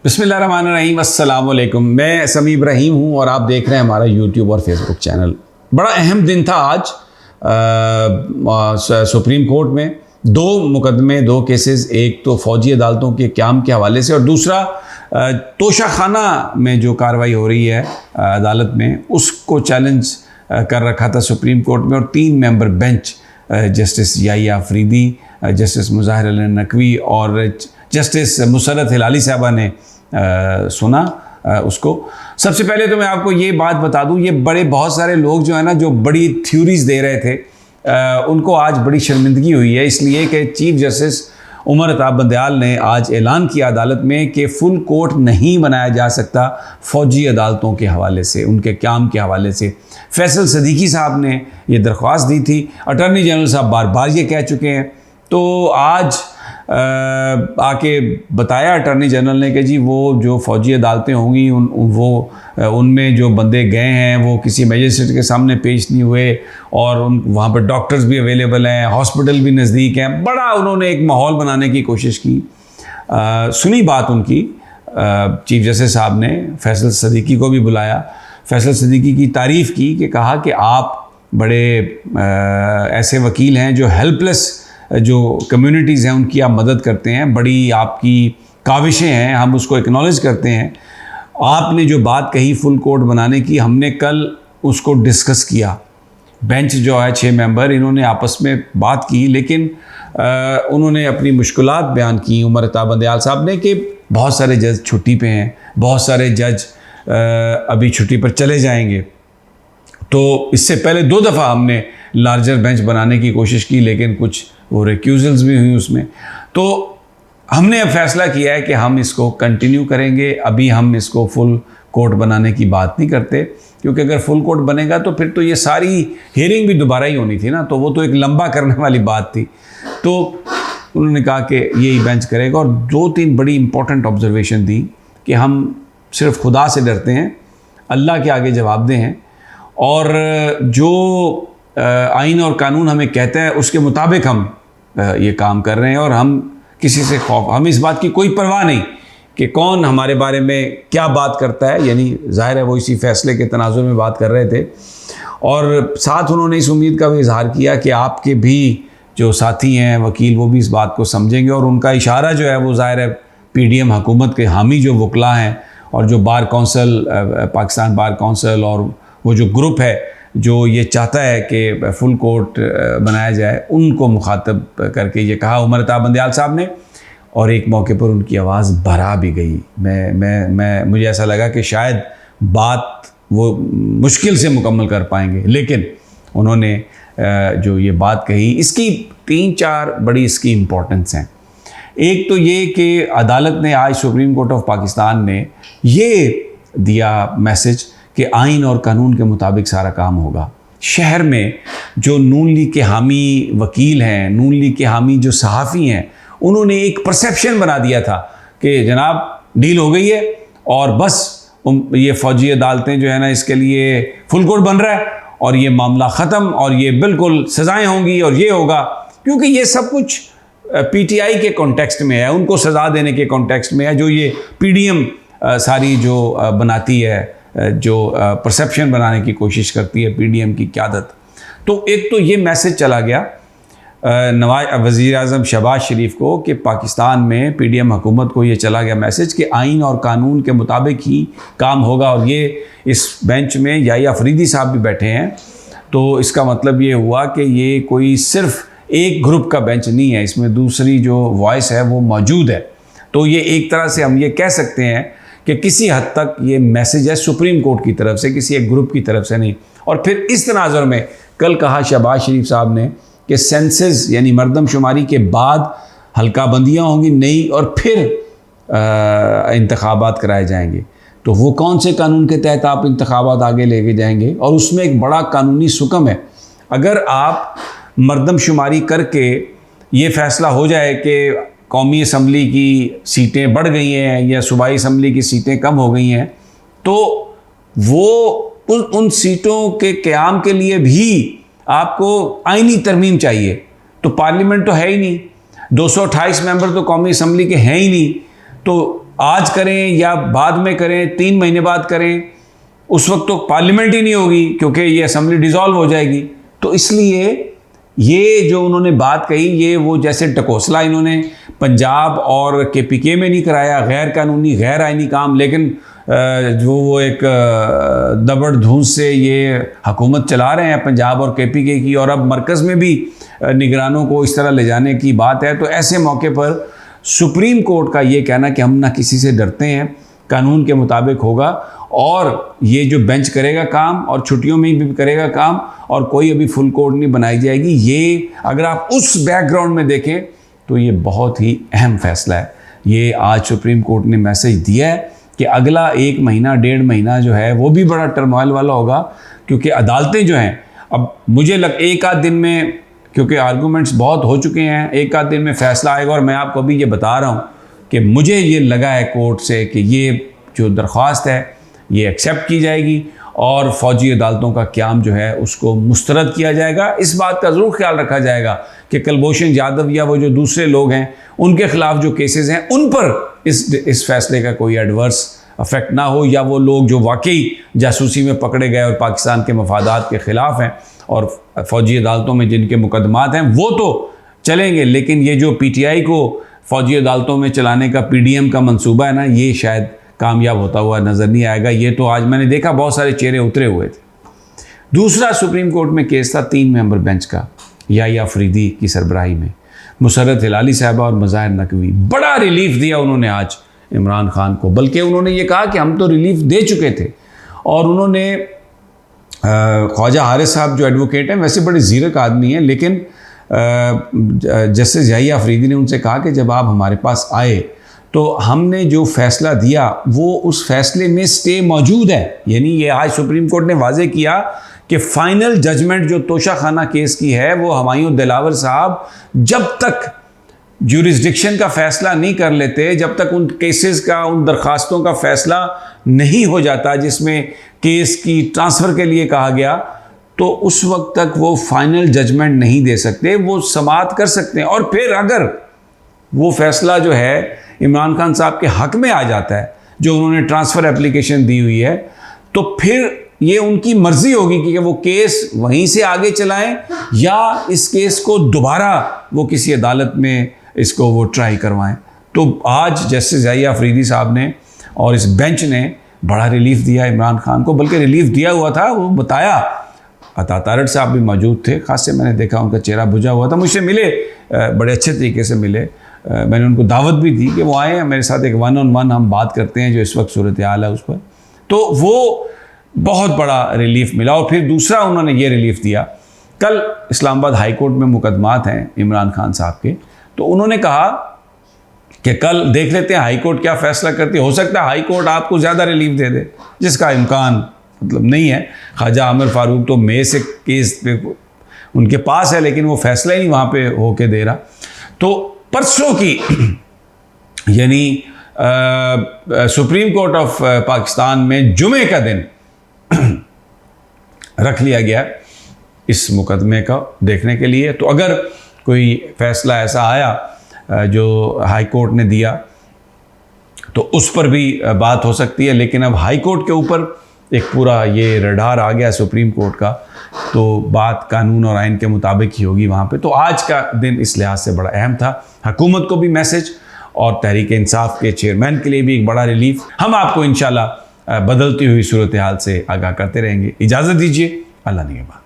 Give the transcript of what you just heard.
बिस्मिल्लाहिर्रहमानिर्रहीम, अस्सलाम वालेकुम। मैं समी इब्राहिम हूँ और आप देख रहे हैं हमारा यूट्यूब और फेसबुक चैनल। बड़ा अहम दिन था आज सुप्रीम कोर्ट में। दो मुकदमे, दो केसेस, एक तो फ़ौजी अदालतों के क़याम के हवाले से और दूसरा तोशाखाना में जो कार्रवाई हो रही है अदालत में, उसको चैलेंज कर रखा था सुप्रीम कोर्ट में। और 3 member bench, justice Yahya Afridi, justice Mazahir Ali Naqvi और जस्टिस मुसर्रत हिलाली साहबा ने सुना उसको। सबसे पहले तो मैं आपको ये बात बता दूं, ये बहुत सारे लोग जो है ना, जो बड़ी थ्योरीज़ दे रहे थे, उनको आज बड़ी शर्मिंदगी हुई है, इसलिए कि चीफ जस्टिस उमर अता बंदयाल ने आज ऐलान किया अदालत में कि फुल कोर्ट नहीं बनाया जा सकता फ़ौजी अदालतों के हवाले से, उनके क़याम के हवाले से। फैसल सदीकी साहब ने ये दरख्वास्त दी थी, अटॉर्नी जनरल साहब बार बार ये कह चुके हैं। तो आज आके बताया अटॉर्नी जनरल ने कि जी वो जो फ़ौजी अदालतें होंगी उनमें जो बंदे गए हैं वो किसी मजिस्ट्रेट के सामने पेश नहीं हुए और वहाँ पर डॉक्टर्स भी अवेलेबल हैं, हॉस्पिटल भी नज़दीक हैं। बड़ा उन्होंने एक माहौल बनाने की कोशिश की। सुनी बात उनकी, चीफ जस्टिस साहब ने फैसल सदीकी को भी बुलाया, फैसल सदीकी की तारीफ़ की कि कहा कि आप बड़े ऐसे वकील हैं जो हेल्पलेस जो कम्युनिटीज़ हैं उनकी आप मदद करते हैं, बड़ी आपकी काविशें हैं, हम उसको एक्नॉलेज करते हैं। आपने जो बात कही फुल कोर्ट बनाने की, हमने कल उसको डिस्कस किया। बेंच जो है 6 मेंबर, इन्होंने आपस में बात की, लेकिन उन्होंने अपनी मुश्किलात बयान की उमर अता बंदयाल साहब ने कि बहुत सारे जज छुट्टी पे हैं, बहुत सारे जज अभी छुट्टी पर चले जाएंगे। तो इससे पहले 2 दफ़ा हमने लार्जर बेंच बनाने की कोशिश की, लेकिन कुछ वो रिक्यूजल्स भी हुई उसमें। तो हमने अब फैसला किया है कि हम इसको कंटिन्यू करेंगे। अभी हम इसको फुल कोर्ट बनाने की बात नहीं करते, क्योंकि अगर फुल कोर्ट बनेगा तो फिर तो ये सारी हियरिंग भी दोबारा ही होनी थी ना, तो वो तो एक लंबा करने वाली बात थी। तो उन्होंने कहा कि यही बेंच करेगा। और 2-3 बड़ी इंपॉर्टेंट ऑब्जर्वेशन दी कि हम सिर्फ खुदा से डरते हैं, अल्लाह के आगे जवाबदेह हैं, और जो आइन और कानून हमें कहता है उसके मुताबिक हम ये काम कर रहे हैं। और हम किसी से हम इस बात की कोई परवाह नहीं कि कौन हमारे बारे में क्या बात करता है, यानी ज़ाहिर है वो इसी फैसले के तनाजुर में बात कर रहे थे। और साथ उन्होंने इस उम्मीद का भी इजहार किया कि आपके भी जो साथी हैं वकील, वो भी इस बात को समझेंगे। और उनका इशारा जो है वो ज़ाहिर है PDM हुकूमत के हामी जो वकला हैं और जो bar council, Pakistan bar council, और वो जो ग्रुप है जो ये चाहता है कि फुल कोर्ट बनाया जाए, उनको मुखातब करके ये कहा उमर अता बंदयाल साहब ने। और एक मौके पर उनकी आवाज़ भरा भी गई। मुझे ऐसा लगा कि शायद बात वो मुश्किल से मुकम्मल कर पाएंगे, लेकिन उन्होंने जो ये बात कही, इसकी 3-4 बड़ी इसकी इम्पोर्टेंस हैं। एक तो ये कि अदालत ने आज, सुप्रीम कोर्ट ऑफ पाकिस्तान ने ये दिया मैसेज कि आइन और कानून के मुताबिक सारा काम होगा। शहर में जो नून लीग के हामी वकील हैं, नून लीग के हामी जो सहाफ़ी हैं, उन्होंने एक परसेप्शन बना दिया था कि जनाब डील हो गई है और बस ये फ़ौजी अदालतें जो है ना, इसके लिए फुल कोर्ट बन रहा है और ये मामला ख़त्म और ये बिल्कुल सज़ाएँ होंगी और ये होगा। क्योंकि ये सब कुछ PTI के कॉन्टेक्स्ट में है, उनको सज़ा देने के कॉन्टेक्स्ट में है, जो ये PDM सारी जो बनाती है, जो परसेप्शन बनाने की कोशिश करती है PDM की क़यादत। तो एक तो ये मैसेज चला गया वज़ीर-ए-आज़म शहबाज शरीफ को कि पाकिस्तान में PDM हुकूमत को ये चला गया मैसेज कि आइन और कानून के मुताबिक ही काम होगा। और ये इस बेंच में याहिया अफरीदी साहब भी बैठे हैं, तो इसका मतलब ये हुआ कि ये कोई सिर्फ एक ग्रुप का बेंच नहीं है, इसमें दूसरी जो वॉइस है वो मौजूद है। तो ये एक तरह से हम ये कह सकते हैं कि किसी हद तक ये मैसेज है सुप्रीम कोर्ट की तरफ से, किसी एक ग्रुप की तरफ से नहीं। और फिर इस तनाज़ुर में कल कहा शहबाज शरीफ साहब ने कि सेंसस यानी मरदमशुमारी के बाद हल्का बंदियाँ होंगी नई, और फिर इंतखाबात कराए जाएंगे। तो वो कौन से कानून के तहत आप इंतखाबात आगे लेके जाएंगे? और उसमें एक बड़ा कानूनी सुकम है। अगर आप मरदमशुमारी करके ये फ़ैसला हो जाए कि कौमी असम्बली की सीटें बढ़ गई हैं या सूबाई असम्बली की सीटें कम हो गई हैं, तो वो उन सीटों के क़याम के लिए भी आपको आइनी तरमीम चाहिए। तो पार्लियामेंट तो है ही नहीं, 228 मेंबर तो कौमी असम्बली के हैं ही नहीं, तो आज करें या बाद में करें, 3 महीने बाद करें, उस वक्त तो पार्लियामेंट ही नहीं होगी क्योंकि ये असेंबली डिसॉल्व हो जाएगी। तो इसलिए ये जो उन्होंने बात कही, ये वो जैसे टकोसला इन्होंने पंजाब और KPK में नहीं कराया, गैर कानूनी गैर आइनी काम, लेकिन जो वो एक दबड़ धूस से ये हुकूमत चला रहे हैं पंजाब और KPK की, और अब मरकज़ में भी निगरानों को इस तरह ले जाने की बात है। तो ऐसे मौके पर सुप्रीम कोर्ट का ये कहना कि हम ना किसी से डरते हैं, कानून के मुताबिक होगा, और ये जो बेंच करेगा काम और छुट्टियों में भी करेगा काम, और कोई अभी फुल कोर्ट नहीं बनाई जाएगी। ये अगर आप उस बैकग्राउंड में देखें तो ये बहुत ही अहम फैसला है। ये आज सुप्रीम कोर्ट ने मैसेज दिया है कि अगला 1 महीना 1.5 महीना जो है वो भी बड़ा टर्मोइल वाला होगा, क्योंकि अदालतें जो हैं, अब मुझे एक आध दिन में, क्योंकि आर्गूमेंट्स बहुत हो चुके हैं, एक आध दिन में फ़ैसला आएगा। और मैं आपको अभी ये बता रहा हूँ कि मुझे ये लगा है कोर्ट से कि ये जो दरख्वास्त है ये एक्सेप्ट की जाएगी और फ़ौजी अदालतों का क़याम जो है उसको मुस्तरद किया जाएगा। इस बात का ज़रूर ख्याल रखा जाएगा कि कुलभूषण जाधव या वो जो दूसरे लोग हैं उनके ख़िलाफ़ जो केसेस हैं उन पर इस फैसले का कोई एडवर्स अफेक्ट ना हो, या वो लोग जो वाकई जासूसी में पकड़े गए और पाकिस्तान के मफादात के ख़िलाफ़ हैं और फ़ौजी अदालतों में जिनके मुकदमात हैं वो तो चलेंगे, लेकिन ये जो PTI को फ़ौजी अदालतों में चलाने का PDM का मंसूबा है ना, ये शायद कामयाब होता हुआ नज़र नहीं आएगा। ये तो आज मैंने देखा बहुत सारे चेहरे उतरे हुए थे। दूसरा सुप्रीम कोर्ट में केस था 3 मेंबर बेंच का, याहिया अफरीदी की सरबराही में, मुसर्रत हिलाली साहबा और मज़ाहिर नकवी। बड़ा रिलीफ दिया उन्होंने आज इमरान खान को, बल्कि उन्होंने ये कहा कि हम तो रिलीफ दे चुके थे। और उन्होंने ख्वाजा हारिस साहब जो एडवोकेट हैं, वैसे बड़े ज़ीरक आदमी हैं, लेकिन जस्टिस याहिया अफरीदी ने उनसे कहा कि जब आप हमारे पास आए तो हमने जो फ़ैसला दिया वो उस फैसले में स्टे मौजूद है। यानी ये आज सुप्रीम कोर्ट ने वाजे किया कि फ़ाइनल जजमेंट जो तोशा खाना केस की है वो हुमायूं दिलावर साहब जब तक ज्यूरिसडिक्शन का फ़ैसला नहीं कर लेते, जब तक उन केसेस का, उन दरख्वास्तों का फ़ैसला नहीं हो जाता जिसमें केस की ट्रांसफ़र के लिए कहा गया, तो उस वक्त तक वो फ़ाइनल जजमेंट नहीं दे सकते, वो समाअत कर सकते हैं। और फिर अगर वो फ़ैसला जो है इमरान खान साहब के हक़ में आ जाता है, जो उन्होंने ट्रांसफ़र एप्लीकेशन दी हुई है, तो फिर ये उनकी मर्ज़ी होगी कि वो केस वहीं से आगे चलाएं या इस केस को दोबारा वो किसी अदालत में इसको वो ट्राई करवाएं। तो आज जस्टिस याहिया अफरीदी साहब ने और इस बेंच ने बड़ा रिलीफ दिया इमरान खान को, बल्कि रिलीफ दिया हुआ था, वो बताया। अता तारड़ साहब भी मौजूद थे, ख़ास से मैंने देखा उनका चेहरा बुझा हुआ था, मुझसे मिले, बड़े अच्छे तरीके से मिले। मैंने उनको दावत भी दी कि वो आए मेरे साथ, एक 1-on-1 हम बात करते हैं जो इस वक्त सूरत हाल है उस पर। तो वो बहुत बड़ा रिलीफ मिला। और फिर दूसरा उन्होंने ये रिलीफ दिया, कल इस्लामाबाद हाई कोर्ट में मुकदमात हैं इमरान खान साहब के, तो उन्होंने कहा कि कल देख लेते हैं हाई कोर्ट क्या फ़ैसला करती है, हो सकता है हाई कोर्ट आपको ज़्यादा रिलीफ दे दे, जिसका इम्कान मतलब नहीं है। ख्वाजा आमिर फारूक तो मई से केस पे उनके पास है, लेकिन वो फैसला ही नहीं वहाँ पे होके दे रहा। तो परसों की यानी सुप्रीम कोर्ट ऑफ पाकिस्तान में जुमे का दिन रख लिया गया इस मुकदमे का देखने के लिए। तो अगर कोई फ़ैसला ऐसा आया जो हाई कोर्ट ने दिया तो उस पर भी बात हो सकती है, लेकिन अब हाई कोर्ट के ऊपर एक पूरा ये रडार आ गया सुप्रीम कोर्ट का, तो बात कानून और आइन के मुताबिक ही होगी वहाँ पे। तो आज का दिन इस लिहाज से बड़ा अहम था, हुकूमत को भी मैसेज और तहरीक इंसाफ के चेयरमैन के लिए भी एक बड़ा रिलीफ। हम आपको इंशाल्लाह बदलती हुई सूरत हाल से आगाह करते रहेंगे। इजाज़त दीजिए, अल्लाह निगहबान।